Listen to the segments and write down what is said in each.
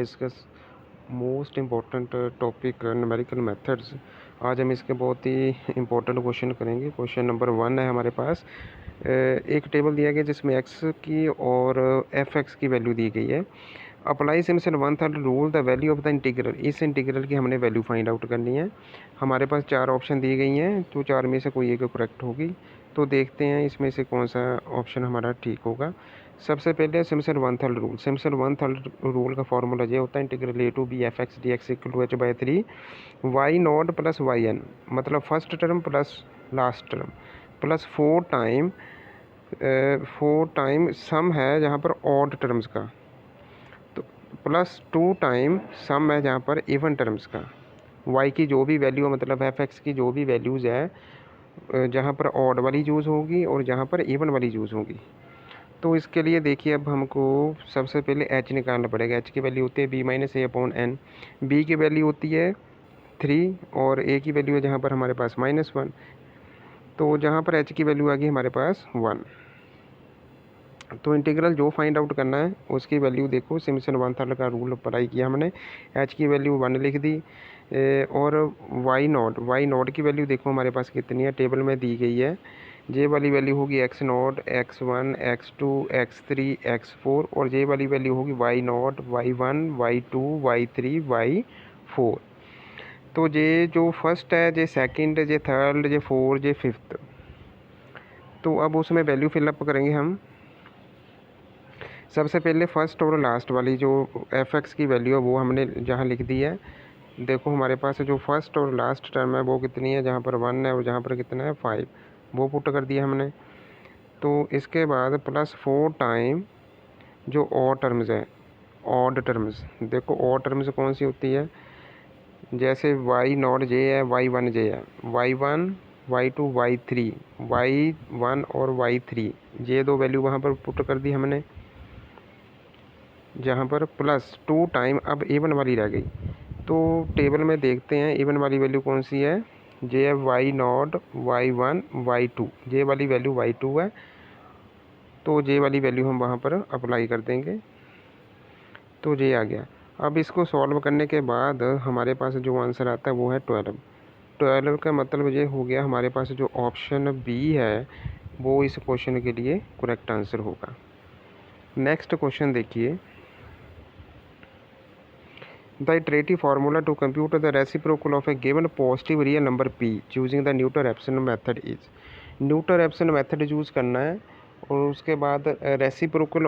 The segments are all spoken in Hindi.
Discuss most important topic numerical methods. आज हम इसके बहुत ही इम्पोर्टेंट क्वेश्चन करेंगे। क्वेश्चन नंबर 1 है हमारे पास। एक टेबल दिया गया जिसमें x की और fx की वैल्यू दी गई है। Apply Simpson 1/3 rule the value of the integral. इस इंटीग्रल की हमने वैल्यू फाइंड आउट करनी है। हमारे पास 4 ऑप्शन दी गई हैं, तो 4 में से कोई एक करेक्ट होगी। तो देखते हैं इसमें से कौन सा ऑप्शन हमारा ठीक होगा। सबसे पहले सिम्पसन 1/3 रूल। सिम्पसन 1/3 रूल का फॉर्मूला ये होता है integral A to B F X D X equal to h/3 Y naught plus Y N, मतलब first term plus last term plus 4 time sum है जहाँ पर ऑड टर्म्स का, तो प्लस 2 टाइम सम है जहाँ पर इवन टर्म्स का। y की जो भी वैल्यू मतलब एफ एक्स की जो भी वैल्यूज़ है जहाँ पर ऑड वाली यूज़ होगी और जहाँ पर इवन वाली यूज़ होगी। तो इसके लिए देखिए अब हमको सबसे पहले h निकालना पड़ेगा। h की वैल्यू होती है b-a/n, b की वैल्यू होती है 3 और a की वैल्यू है जहाँ पर हमारे पास -1। तो जहाँ पर h की वैल्यू आ गई हमारे पास 1। तो इंटीग्रल जो फाइंड आउट करना है उसकी वैल्यू देखो, सिम्पसन 1/3 का रूल अप्लाई किया हमने। h की वैल्यू 1 लिख दी और वाई नॉट की वैल्यू देखो हमारे पास कितनी है, टेबल में दी गई है। जे वाली वैल्यू होगी x0, x1, x2, x3, x4 और जे वाली वैल्यू होगी y0, y1, y2, y3, y4। तो जे जो फर्स्ट है, जे सेकंड, जे थर्ड, जे फोर्थ, जे फिफ्थ, तो अब उसमें वैल्यू फिलअप करेंगे हम। सबसे पहले फर्स्ट और लास्ट वाली जो एफ एक्स की वैल्यू है वो हमने जहाँ लिख दी है। देखो हमारे पास जो फर्स्ट और लास्ट टर्म है वो कितनी है, जहाँ पर 1 है और जहाँ पर कितना है 5, वो पुट कर दिया हमने। तो इसके बाद प्लस 4 टाइम जो ऑड टर्म्स है, ऑड टर्म्स देखो ऑड टर्म्स कौन सी होती है, जैसे y0 जे है, y1 जे है, y1, y2, y3, y1 और y3, ये दो वैल्यू वहाँ पर पुट कर दी हमने, जहाँ पर प्लस 2 टाइम अब इवन वाली रह गई। तो टेबल में देखते हैं इवन वाली वैल्यू कौन सी है, जे है y0, y1, y2, जे वाली वैल्यू y2 है, तो जे वाली वैल्यू हम वहाँ पर अप्लाई कर देंगे। तो जे आ गया। अब इसको सॉल्व करने के बाद हमारे पास जो आंसर आता है वो है 12 का मतलब ये हो गया हमारे पास जो ऑप्शन बी है वो इस क्वेश्चन के लिए करेक्ट आंसर होगा। नेक्स्ट क्वेश्चन देखिए, the iterative formula to compute the reciprocal of a given positive real number p using the Newton-Raphson method is। Newton-Raphson method use करना है और उसके बाद रेसिप्रोकल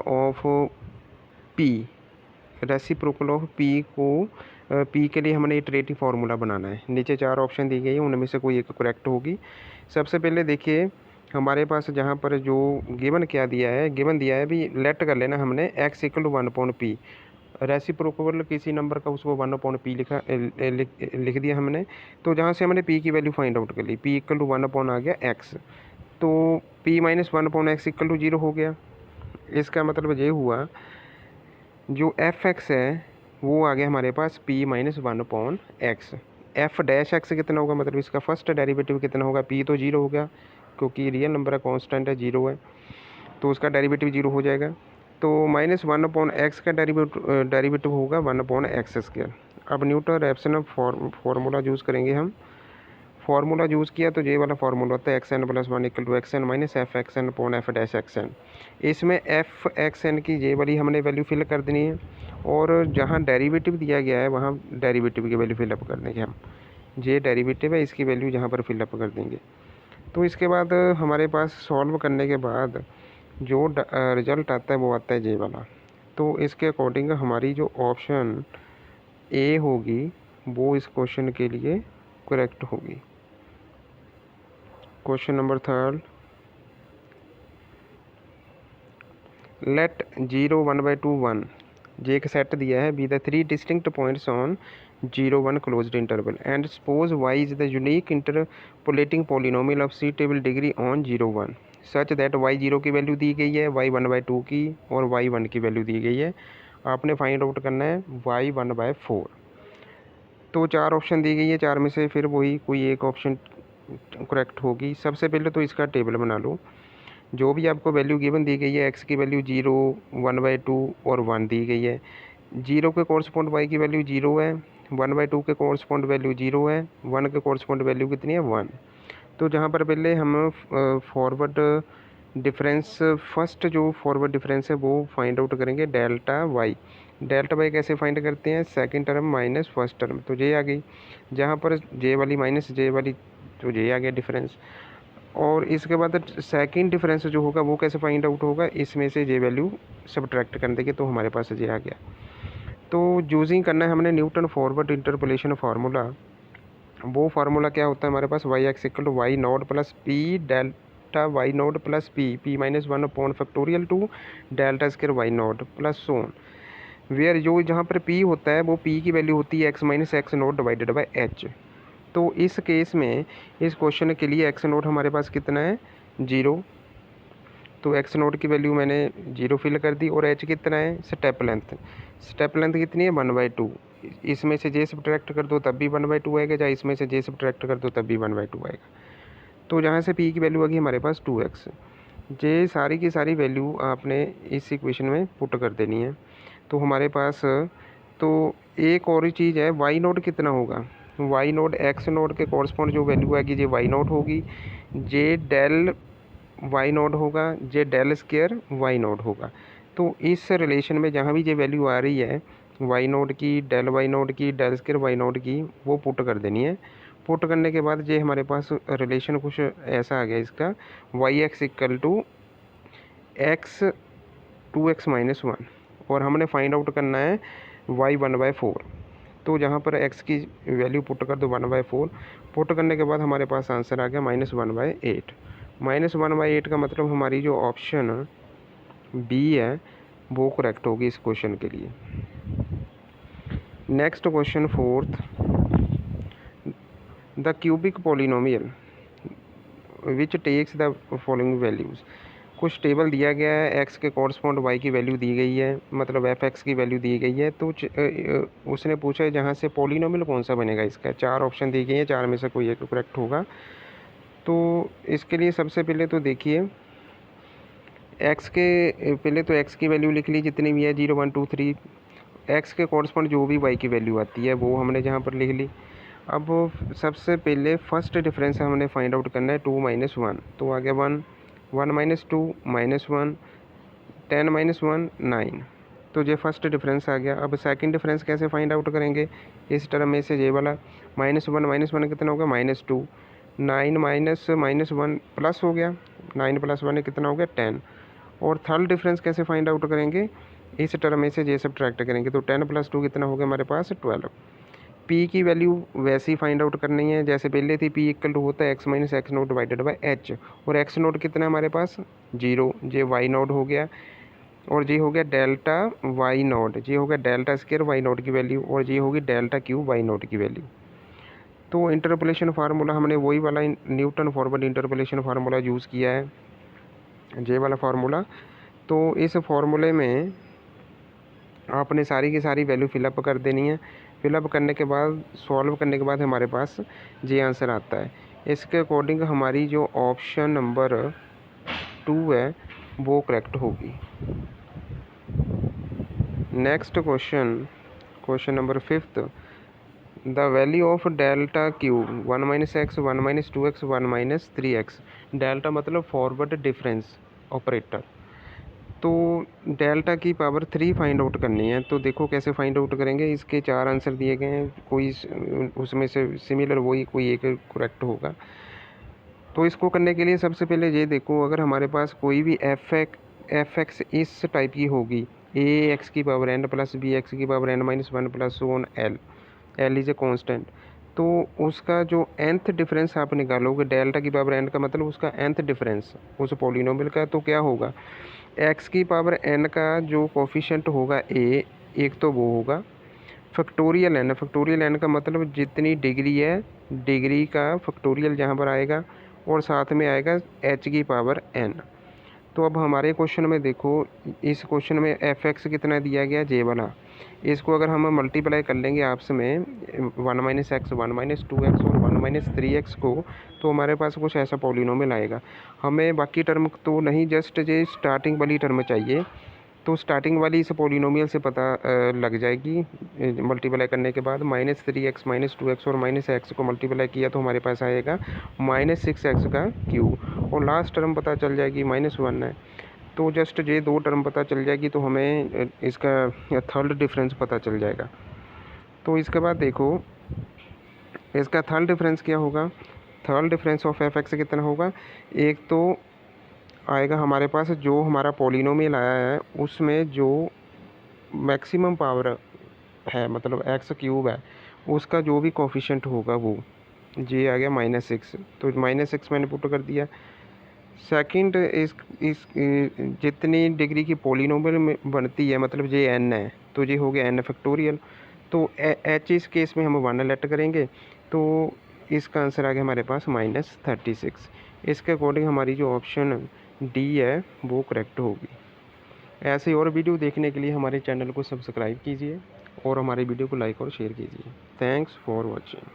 ऑफ पी को पी के लिए हमने इटरेटिव फार्मूला बनाना है। नीचे 4 ऑप्शन दी गई है, उनमें से कोई एक करेक्ट होगी। सबसे पहले देखिए हमारे पास जहाँ पर जो गिवन क्या दिया है, गिवन दिया है भी लेट कर लेना हमने x = 1/p, रेसिप्रोकल किसी नंबर का उसको 1/p लिख दिया हमने। तो जहाँ से हमने p की वैल्यू फाइंड आउट कर ली, p = 1 आ गया x, तो p - 1/x = 0 हो गया। इसका मतलब ये हुआ जो एफ एक्स है वो आ गया हमारे पास p - 1/x। F dash x कितना होगा, मतलब इसका फर्स्ट डेरिवेटिव कितना होगा, p तो 0 हो गया क्योंकि रियल नंबर है, कांस्टेंट है, 0 है, तो उसका डेरिवेटिव 0 हो जाएगा। तो -1/x का डेरिवेटिव होगा 1/x²। अब न्यूटन-रैप्सन फार्मूला यूज़ करेंगे हम। फार्मूला यूज़ किया तो ये वाला फार्मूला होता है xn + 1 = xn - f(x(n)/f'(x)n। इसमें f(x(n) की ये वाली हमने वैल्यू फिल कर देनी है और जहाँ डेरिवेटिव दिया गया है वहाँ डेरिवेटिव की वैल्यू फिलअप कर देंगे हम। ये डेरिवेटिव है, इसकी वैल्यू जहाँ पर फिलअप कर देंगे। तो इसके बाद हमारे पास सॉल्व करने के बाद जो रिज़ल्ट आता है वो आता है ये वाला। तो इसके अकॉर्डिंग हमारी जो ऑप्शन ए होगी वो इस क्वेश्चन के लिए करेक्ट होगी। क्वेश्चन नंबर 3, लेट 0, 1/2, 1 ये एक सेट दिया है be the 3 distinct points on 0, 1 closed interval and suppose y is the unique interpolating polynomial of suitable degree on 0, 1 such that y0 की वैल्यू दी गई है, y1/2 की और y1 की वैल्यू दी गई है। आपने फाइंड आउट करना है y1/4। तो 4 ऑप्शन दी गई है, 4 में से फिर वही कोई एक ऑप्शन करेक्ट होगी। सबसे पहले तो इसका टेबल बना लो। जो भी आपको वैल्यू गिवन दी गई है, x की वैल्यू 0, 1/2 और 1 दी गई है। जीरो के कोरस्पॉन्ड वाई की वैल्यू 0 है, 1/2 के कोरस्पॉन्ड वैल्यू 0 है, 1 के कोरस्पॉन्ड वैल्यू कितनी है 1। तो जहाँ पर पहले हम फॉरवर्ड डिफरेंस, फर्स्ट जो फॉरवर्ड डिफरेंस है वो फाइंड आउट करेंगे डेल्टा वाई। डेल्टा वाई कैसे फाइंड करते हैं, second term minus first term, तो जे आ गई, जहाँ पर जे वाली माइनस जे वाली, तो जे आ गया डिफरेंस। और इसके बाद सेकंड डिफरेंस जो होगा वो कैसे फाइंड आउट होगा, इसमें से जे वैल्यू सब्ट्रैक्ट कर देंगे, तो हमारे पास जे आ गया। तो यूजिंग करना है हमने न्यूटन फॉरवर्ड इंटरपोलेशन फार्मूला। वो फार्मूला क्या होता है हमारे पास, Y X equal to Y naught plus P delta Y naught plus P minus 1 upon factorial two delta square Y naught plus so on, where जो जहाँ पर पी होता है वो पी की वैल्यू होती है x minus x not divided by H. तो इस केस में इस क्वेश्चन के लिए एक्स नोट हमारे पास कितना है 0, तो एक्स नोट की वैल्यू मैंने 0 फिल कर दी। और एच कितना है, स्टेप लेंथ, स्टेप लेंथ कितनी है 1/2, इसमें से जे सब्ट्रैक्ट कर दो तब भी 1/2 आएगा, या इसमें से जे सब्ट्रैक्ट कर दो तब भी 1/2 आएगा। तो जहाँ से पी की वैल्यू आ गई हमारे पास 2x। जे सारी की सारी वैल्यू आपने इस इक्वेशन में पुट कर देनी है। तो हमारे पास तो एक और ही चीज़ है, वाई नोट कितना होगा, वाई नोट एक्स नोट के कॉरस्पॉन्ड जो वैल्यू आएगी जे वाई नोट होगी, जे डेल वाई नोट होगा, जे डेल स्क्वायर वाई नोट होगा। तो इस रिलेशन में जहाँ भी जे वैल्यू आ रही है वाई नोट की, डेल वाई नोट की, डेल स्क्वायर वाई नोट की, वो पुट कर देनी है। पुट करने के बाद जे हमारे पास रिलेशन कुछ ऐसा आ गया इसका, Y X equal to X 2x minus 1, और हमने फाइंड आउट करना है y 1/4। तो जहाँ पर x की वैल्यू पुट कर दो 1/4, पुट करने के बाद हमारे पास आंसर आ गया -1/8। -1/8 का मतलब हमारी जो ऑप्शन बी है वो करेक्ट होगी इस क्वेश्चन के लिए। Next question fourth, the cubic polynomial which takes the following values. कुछ टेबल दिया गया है, एक्स के कॉरस्पॉन्ड वाई की वैल्यू दी गई है, मतलब एफ एक्स की वैल्यू दी गई है। तो उसने पूछा है जहाँ से पॉलिनोमियल कौन सा बनेगा, इसका 4 ऑप्शन दी गई हैं, 4 में से कोई एक करेक्ट होगा। तो इसके लिए सबसे पहले तो देखिए एक्स के, पहले तो एक्स की वैल्यू लिख ली जितनी भी है 0 1 2 3, एक्स के कॉरस्पॉन्ड जो भी वाई की वैल्यू आती है वो हमने जहाँ पर लिख ली। अब सबसे पहले फर्स्ट डिफरेंस हमने फाइंड आउट करना है 2 - 1, तो आ गया 1, 1 - 2 -1, 10 - 1 9। तो ये फर्स्ट डिफरेंस आ गया। अब सेकंड डिफरेंस कैसे फाइंड आउट करेंगे, इस टर्म में से ये वाला -1 कितना होगा -2, 9 -1 प्लस हो गया, 9 + 1 कितना हो गया 10। और थर्ड डिफरेंस कैसे फाइंड आउट करेंगे, इस टर्म में से जे सब्ट्रैक्ट करेंगे, तो 10 + 2 कितना हो गया हमारे पास 12। पी की वैल्यू वैसे ही फाइंड आउट करनी है जैसे पहले थी, पी इक्वल टू होता है x minus x note divided by H, और एक्स नोट कितना है हमारे पास 0, जे वाई नोट हो गया, और जी हो गया डेल्टा वाई नोट, जी हो गया डेल्टा स्क्वायर वाई नोट की वैल्यू, और जी होगी डेल्टा क्यू वाई नोट की वैल्यू। तो इंटरपोलेशन फार्मूला हमने वही वाला Newton forward interpolation formula use किया है, जे वाला फार्मूला। तो इस फार्मूले में आपने सारी की सारी वैल्यू फिलअप कर देनी है। फिलअप करने के बाद सॉल्व करने के बाद हमारे पास जे आंसर आता है। इसके अकॉर्डिंग हमारी जो ऑप्शन नंबर 2 है वो करेक्ट होगी। Next question, question number 5th, the value of delta cube 1 - x 1 - 2x 1 - 3x। Delta मतलब फॉरवर्ड डिफरेंस ऑपरेटर। तो डेल्टा की पावर 3 फाइंड आउट करनी है। तो देखो कैसे फाइंड आउट करेंगे, इसके 4 आंसर दिए गए हैं, कोई उसमें से सिमिलर वही कोई एक करेक्ट होगा। तो इसको करने के लिए सबसे पहले ये देखो, अगर हमारे पास कोई भी एफ एक्स इस टाइप की होगी, ए एक्स की पावर n + बी एक्स की power n - 1 plus own L is a constant, तो उसका जो nth डिफरेंस आप निकालोगे, डेल्टा की पावर n का मतलब उसका nth डिफरेंस उस पॉलिनोमियल का, तो क्या होगा x की पावर n का जो कोफिशिएंट होगा a, एक तो वो होगा फैक्टोरियल n, फैक्टोरियल n का मतलब जितनी डिग्री है डिग्री का फैक्टोरियल जहाँ पर आएगा, और साथ में आएगा h की पावर n। तो अब हमारे क्वेश्चन में देखो, इस क्वेश्चन में एफ एक्स कितना दिया गया जे वाला, इसको अगर हम मल्टीप्लाई कर लेंगे आपस में 1 - x 1 - 2x और 1 - 3x को, तो हमारे पास कुछ ऐसा पॉलिनोमियल आएगा। हमें बाकी टर्म तो नहीं, जस्ट ये स्टार्टिंग वाली टर्म चाहिए, तो स्टार्टिंग वाली इस पॉलिनोमियल से पता लग जाएगी मल्टीप्लाई करने के बाद। -3x -2x और -x को मल्टीप्लाई किया तो हमारे पास आएगा -6x का क्यूब, और लास्ट टर्म पता चल जाएगी -1 है। तो जस्ट ये 2 टर्म पता चल जाएगी तो हमें इसका थर्ड डिफरेंस पता चल जाएगा। तो इसके बाद देखो इसका थर्ड डिफरेंस क्या होगा। Third difference of F x कितना होगा। एक तो आएगा हमारे पास जो हमारा पॉलिनोमियल आया है उसमें जो मैक्सिमम पावर है, मतलब एक्स क्यूब है, उसका जो भी कोफिशिएंट होगा वो जे आ गया -6, तो -6 मैंने पुट कर दिया। सेकंड इस जितनी डिग्री की पॉलिनोमियल में बनती है, मतलब जे एन है, तो ये हो गया n फैक्टोरियल। तो एच इस केस में हम 1 लेट करेंगे, तो इसका आंसर आ गया हमारे पास -36। इसके अकॉर्डिंग हमारी जो ऑप्शन डी है वो करेक्ट होगी। ऐसे और वीडियो देखने के लिए हमारे चैनल को सब्सक्राइब कीजिए और हमारे वीडियो को लाइक और शेयर कीजिए। Thanks for watching.